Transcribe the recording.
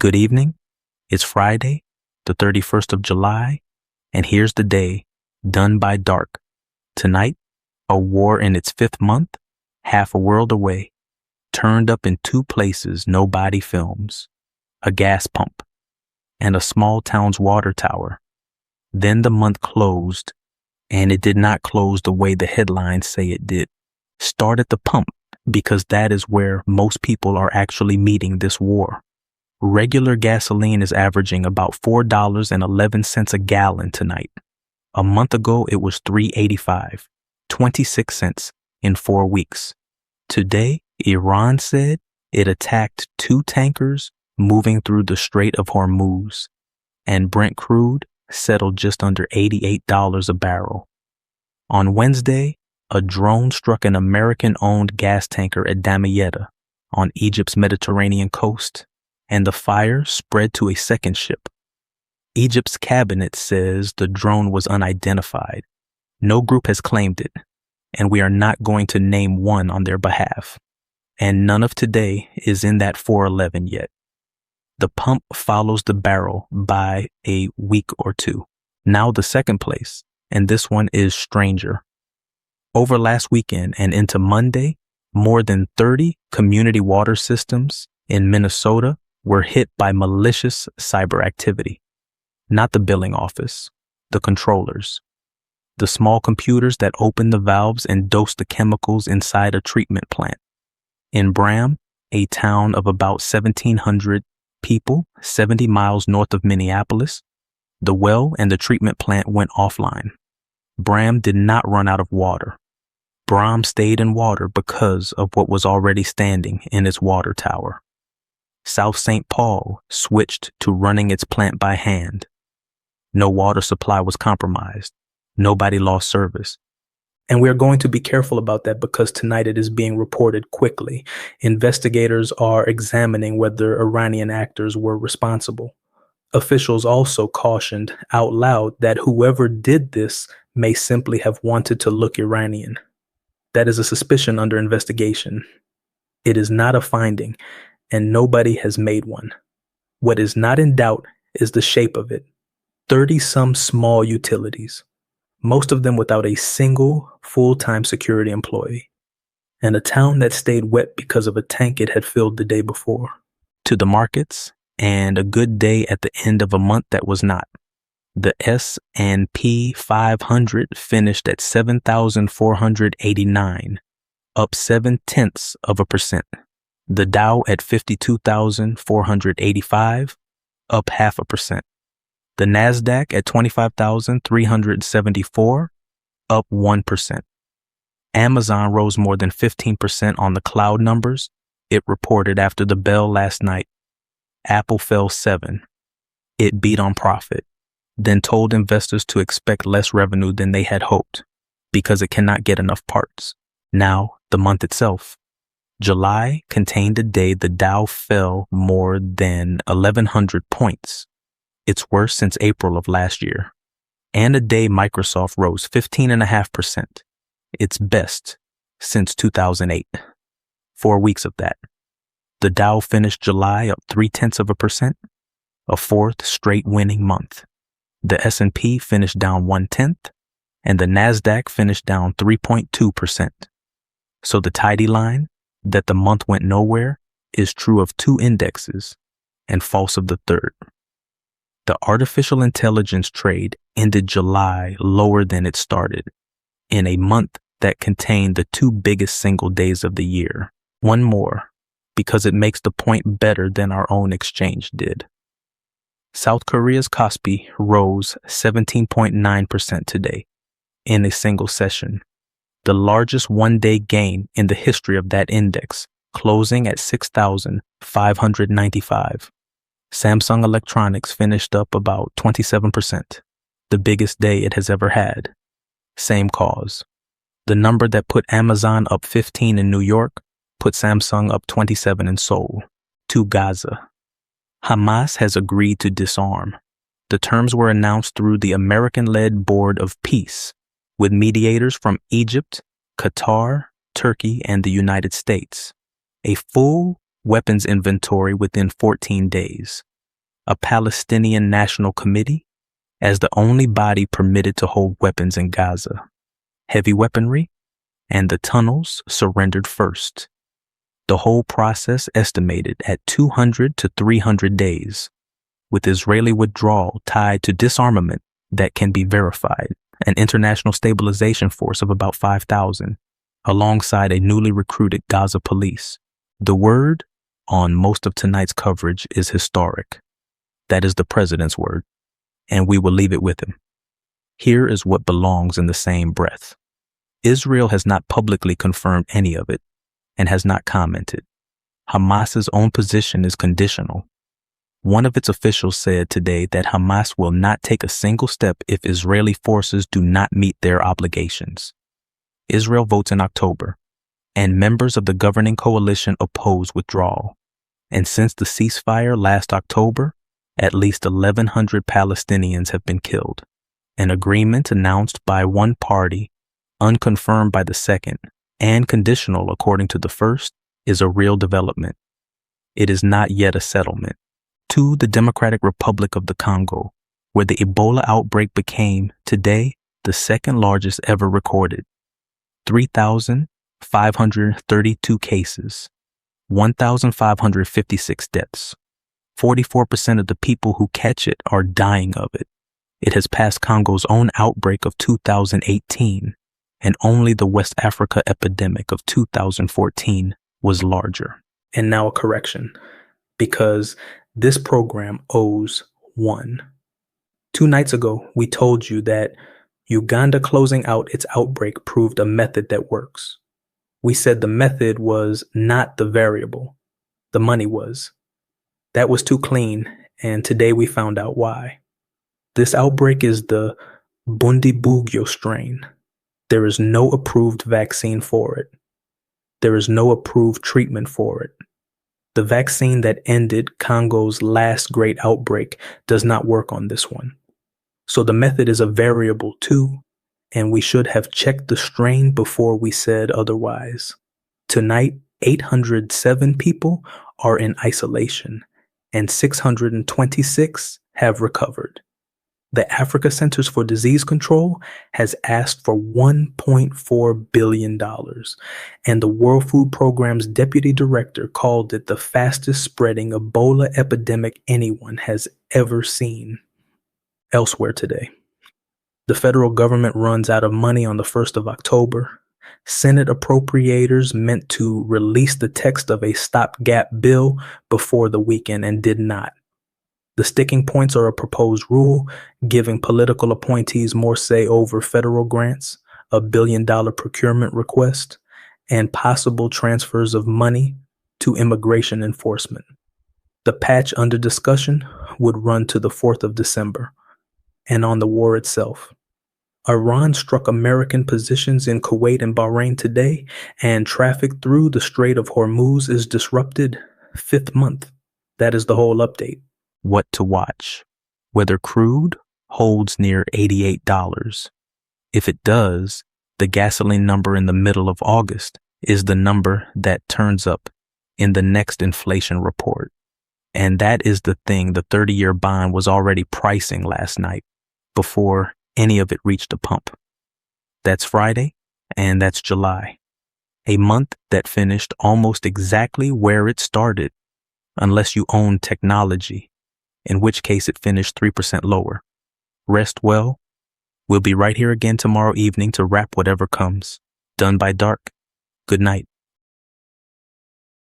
Good evening. It's Friday, the 31st of July, and here's the day, done by dark. Tonight, a war in its 5th month, half a world away, turned up in 2 places nobody films, a gas pump, and a small town's water tower. Then the month closed, and it did not close the way the headlines say it did. Start at the pump, because that is where most people are actually meeting this war. Regular gasoline is averaging about $4.11 a gallon tonight. A month ago, it was $3.85, 26 cents in 4 weeks. Today, Iran said it attacked 2 tankers moving through the Strait of Hormuz, and Brent crude settled just under $88 a barrel. On Wednesday, a drone struck an American-owned gas tanker at Damietta on Egypt's Mediterranean coast, and the fire spread to a second ship. Egypt's cabinet says the drone was unidentified. No group has claimed it, and we are not going to name one on their behalf. And none of today is in that 411 yet. The pump follows the barrel by a week or 2. Now the second place, and this one is stranger. Over last weekend and into Monday, more than 30 community water systems in Minnesota were hit by malicious cyber activity. Not the billing office, the controllers, the small computers that open the valves and dose the chemicals inside a treatment plant. In Braham, a town of about 1,700 people, 70 miles north of Minneapolis, the well and the treatment plant went offline. Braham did not run out of water. Braham stayed in water because of what was already standing in its water tower. South St. Paul switched to running its plant by hand. No water supply was compromised. Nobody lost service. And we are going to be careful about that because tonight it is being reported quickly. Investigators are examining whether Iranian actors were responsible. Officials also cautioned out loud that whoever did this may simply have wanted to look Iranian. That is a suspicion under investigation. It is not a finding, and nobody has made one. What is not in doubt is the shape of it. 30-some small utilities, most of them without a single full-time security employee, and a town that stayed wet because of a tank it had filled the day before. To the markets, and a good day at the end of a month that was not. The S&P 500 finished at 7,489, up 0.7%. The Dow at 52,485, up 0.5%. The Nasdaq at 25,374, up 1%. Amazon rose more than 15% on the cloud numbers it reported after the bell last night. Apple fell 7%. It beat on profit, then told investors to expect less revenue than they had hoped because it cannot get enough parts. Now, the month itself. July contained a day the Dow fell more than 1,100 points, its worst since April of last year, and a day Microsoft rose 15.5%, its best since 2008. 4 weeks of that. The Dow finished July up 0.3%, a 4th straight winning month. The S&P finished down 0.1%, and the Nasdaq finished down 3.2%. So the tidy line, that the month went nowhere, is true of 2 indexes and false of the 3rd. The artificial intelligence trade ended July lower than it started, in a month that contained the 2 biggest single days of the year. One more, because it makes the point better than our own exchange did. South Korea's Kospi rose 17.9% today in a single session, the largest one-day gain in the history of that index, closing at 6,595. Samsung Electronics finished up about 27%, the biggest day it has ever had. Same cause. The number that put Amazon up 15 in New York put Samsung up 27 in Seoul. To Gaza. Hamas has agreed to disarm. The terms were announced through the American-led Board of Peace, with mediators from Egypt, Qatar, Turkey, and the United States. A full weapons inventory within 14 days. a Palestinian National Committee, as the only body permitted to hold weapons in Gaza. Heavy weaponry and the tunnels surrendered first. The whole process estimated at 200 to 300 days, with Israeli withdrawal tied to disarmament that can be verified, an international stabilization force of about 5,000, alongside a newly recruited Gaza police. The word on most of tonight's coverage is historic. That is the president's word, and we will leave it with him. Here is what belongs in the same breath. Israel has not publicly confirmed any of it and has not commented. Hamas's own position is conditional. One of its officials said today that Hamas will not take a single step if Israeli forces do not meet their obligations. Israel votes in October, and members of the governing coalition oppose withdrawal. And since the ceasefire last October, at least 1,100 Palestinians have been killed. An agreement announced by one party, unconfirmed by the second, and conditional according to the first, is a real development. It is not yet a settlement. To the Democratic Republic of the Congo, where the Ebola outbreak became, today, the second largest ever recorded. 3,532 cases, 1,556 deaths. 44% of the people who catch it are dying of it. It has passed Congo's own outbreak of 2018, and only the West Africa epidemic of 2014 was larger. And now a correction, because this program owes one. 2 nights ago, we told you that Uganda closing out its outbreak proved a method that works. We said the method was not the variable. The money was. That was too clean, and today we found out why. This outbreak is the Bundibugyo strain. There is no approved vaccine for it. There is no approved treatment for it. The vaccine that ended Congo's last great outbreak does not work on this one. So the method is a variable too, and we should have checked the strain before we said otherwise. Tonight, 807 people are in isolation, and 626 have recovered. The Africa Centers for Disease Control has asked for $1.4 billion, and the World Food Programme's deputy director called it the fastest spreading Ebola epidemic anyone has ever seen. Elsewhere today, the federal government runs out of money on the 1st of October. Senate appropriators meant to release the text of a stopgap bill before the weekend and did not. The sticking points are a proposed rule giving political appointees more say over federal grants, a $1 billion procurement request, and possible transfers of money to immigration enforcement. The patch under discussion would run to the 4th of December. And on the war itself, Iran struck American positions in Kuwait and Bahrain today, and traffic through the Strait of Hormuz is disrupted 5th month. That is the whole update. What to watch? Whether crude holds near $88. If it does, the gasoline number in the middle of August is the number that turns up in the next inflation report. And that is the thing the 30-year bond was already pricing last night before any of it reached a pump. That's Friday, and that's July. A month that finished almost exactly where it started, unless you own technology, in which case it finished 3% lower. Rest well. We'll be right here again tomorrow evening to wrap whatever comes. Done by dark. Good night.